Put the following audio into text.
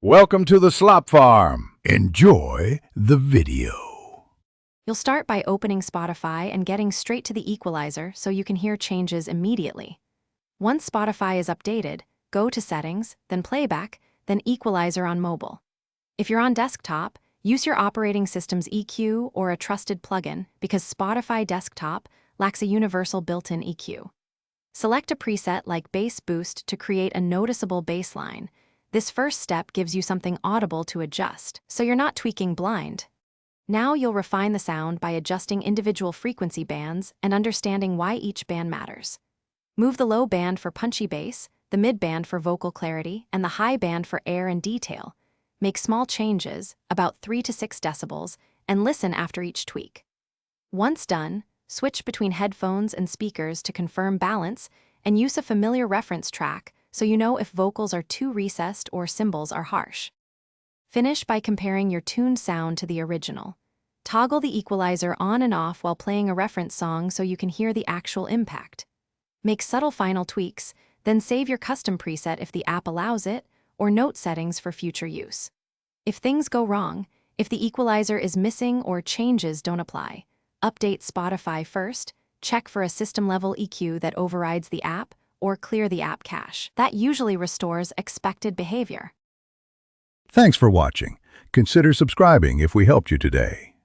Welcome to the Slop Farm. Enjoy the video. You'll start by opening Spotify and getting straight to the equalizer so you can hear changes immediately. Once Spotify is updated, go to Settings, then Playback, then Equalizer on mobile. If you're on desktop, use your operating system's EQ or a trusted plugin because Spotify Desktop lacks a universal built-in EQ. Select a preset like Bass Boost to create a noticeable bass line. This first step gives you something audible to adjust, so you're not tweaking blind. Now you'll refine the sound by adjusting individual frequency bands and understanding why each band matters. Move the low band for punchy bass, the mid band for vocal clarity, and the high band for air and detail. Make small changes, about 3 to 6 decibels, and listen after each tweak. Once done, switch between headphones and speakers to confirm balance and use a familiar reference track so you know if vocals are too recessed or cymbals are harsh. Finish by comparing your tuned sound to the original. Toggle the equalizer on and off while playing a reference song so you can hear the actual impact. Make subtle final tweaks, then save your custom preset if the app allows it, or note settings for future use. If things go wrong, if the equalizer is missing or changes don't apply, update Spotify first, check for a system-level EQ that overrides the app, or clear the app cache. That usually restores expected behavior. Thanks for watching. Consider subscribing if we helped you today.